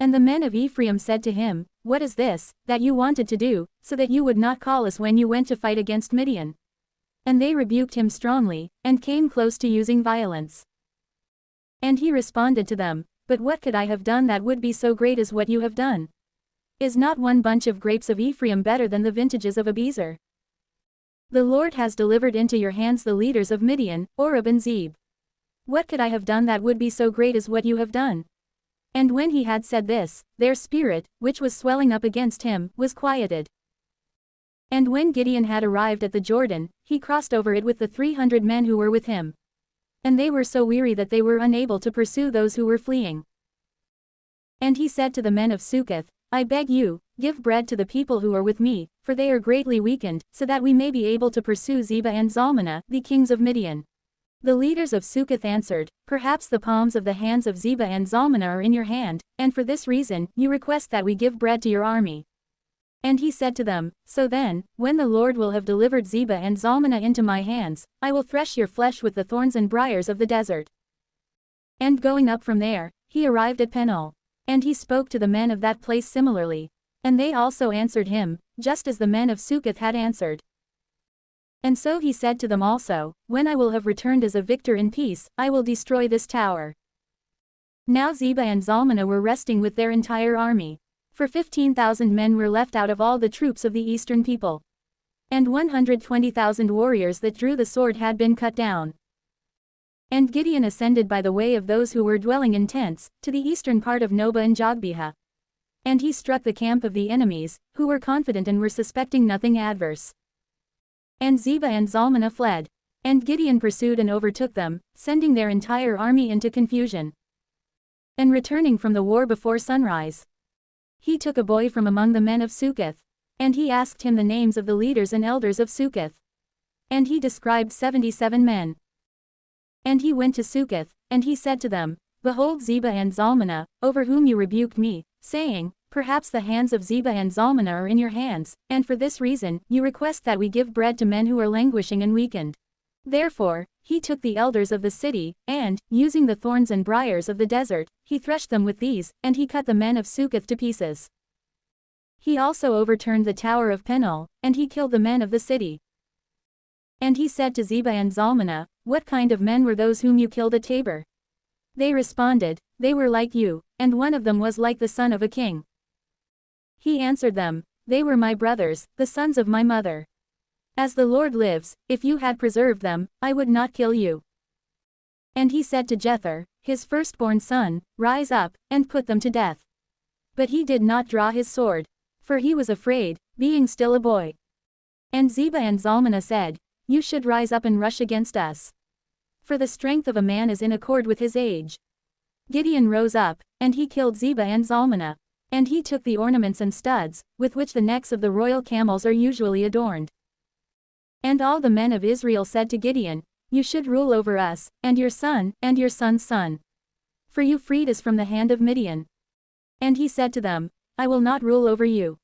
And the men of Ephraim said to him, "What is this, that you wanted to do, so that you would not call us when you went to fight against Midian?" And they rebuked him strongly, and came close to using violence. And he responded to them, "But what could I have done that would be so great as what you have done? Is not one bunch of grapes of Ephraim better than the vintages of Abiezer? The Lord has delivered into your hands the leaders of Midian, Oreb and Zeb. What could I have done that would be so great as what you have done?" And when he had said this, their spirit, which was swelling up against him, was quieted. And when Gideon had arrived at the Jordan, he crossed over it with the 300 men who were with him. And they were so weary that they were unable to pursue those who were fleeing. And he said to the men of Succoth, "I beg you, give bread to the people who are with me, for they are greatly weakened, so that we may be able to pursue Zebah and Zalmunna, the kings of Midian." The leaders of Succoth answered, "Perhaps the palms of the hands of Zebah and Zalmunna are in your hand, and for this reason you request that we give bread to your army." And he said to them, "So then, when the Lord will have delivered Zebah and Zalmunna into my hands, I will thresh your flesh with the thorns and briars of the desert." And going up from there, he arrived at Penuel. And he spoke to the men of that place similarly. And they also answered him, just as the men of Succoth had answered. And so he said to them also, "When I will have returned as a victor in peace, I will destroy this tower." Now Zebah and Zalmunna were resting with their entire army. For 15,000 men were left out of all the troops of the eastern people. And 120,000 warriors that drew the sword had been cut down. And Gideon ascended by the way of those who were dwelling in tents, to the eastern part of Nobah and Jogbehah. And he struck the camp of the enemies, who were confident and were suspecting nothing adverse. And Zebah and Zalmunna fled. And Gideon pursued and overtook them, sending their entire army into confusion. And returning from the war before sunrise, he took a boy from among the men of Succoth. And he asked him the names of the leaders and elders of Succoth. And he described 77 men. And he went to Succoth, and he said to them, "Behold Zebah and Zalmunna, over whom you rebuked me, saying, Perhaps the hands of Zebah and Zalmunna are in your hands, and for this reason, you request that we give bread to men who are languishing and weakened." Therefore, he took the elders of the city, and, using the thorns and briars of the desert, he threshed them with these, and he cut the men of Succoth to pieces. He also overturned the tower of Penuel, and he killed the men of the city. And he said to Zebah and Zalmunna, "What kind of men were those whom you killed at Tabor?" They responded, "They were like you, and one of them was like the son of a king." He answered them, "They were my brothers, the sons of my mother. As the Lord lives, if you had preserved them, I would not kill you." And he said to Jether, his firstborn son, "Rise up, and put them to death." But he did not draw his sword, for he was afraid, being still a boy. And Zebah and Zalmunna said, "You should rise up and rush against us. For the strength of a man is in accord with his age." Gideon rose up, and he killed Zebah and Zalmunna. And he took the ornaments and studs, with which the necks of the royal camels are usually adorned. And all the men of Israel said to Gideon, "You should rule over us, and your son, and your son's son. For you freed us from the hand of Midian." And he said to them, "I will not rule over you.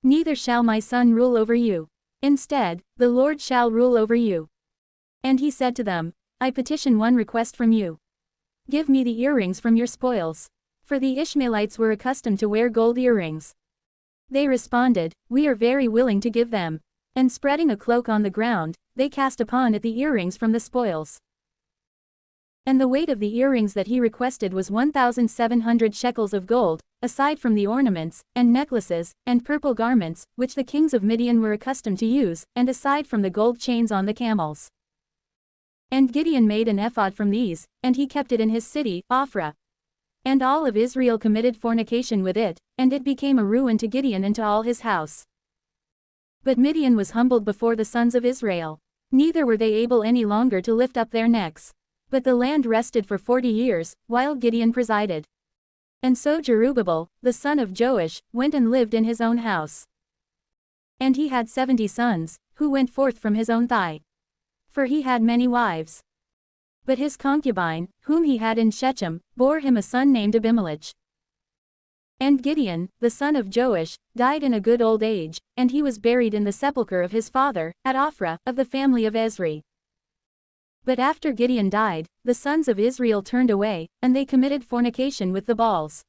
Neither shall my son rule over you. Instead, the Lord shall rule over you." And he said to them, "I petition one request from you. Give me the earrings from your spoils." For the Ishmaelites were accustomed to wear gold earrings. They responded, "We are very willing to give them." And spreading a cloak on the ground, they cast upon it the earrings from the spoils. And the weight of the earrings that he requested was 1,700 shekels of gold, aside from the ornaments, and necklaces, and purple garments, which the kings of Midian were accustomed to use, and aside from the gold chains on the camels. And Gideon made an ephod from these, and he kept it in his city, Ophrah. And all of Israel committed fornication with it, and it became a ruin to Gideon and to all his house. But Midian was humbled before the sons of Israel. Neither were they able any longer to lift up their necks. But the land rested for 40 years, while Gideon presided. And so Jerubbaal, the son of Joash, went and lived in his own house. And he had 70 sons, who went forth from his own thigh. For he had many wives. But his concubine, whom he had in Shechem, bore him a son named Abimelech. And Gideon, the son of Joash, died in a good old age, and he was buried in the sepulchre of his father, at Ophrah, of the family of Ezri. But after Gideon died, the sons of Israel turned away, and they committed fornication with the Baals.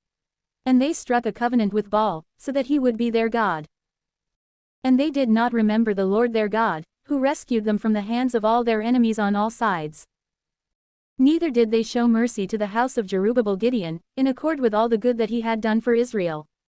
And they struck a covenant with Baal, so that he would be their god. And they did not remember the Lord their God, who rescued them from the hands of all their enemies on all sides. Neither did they show mercy to the house of Jerubbaal Gideon, in accord with all the good that he had done for Israel.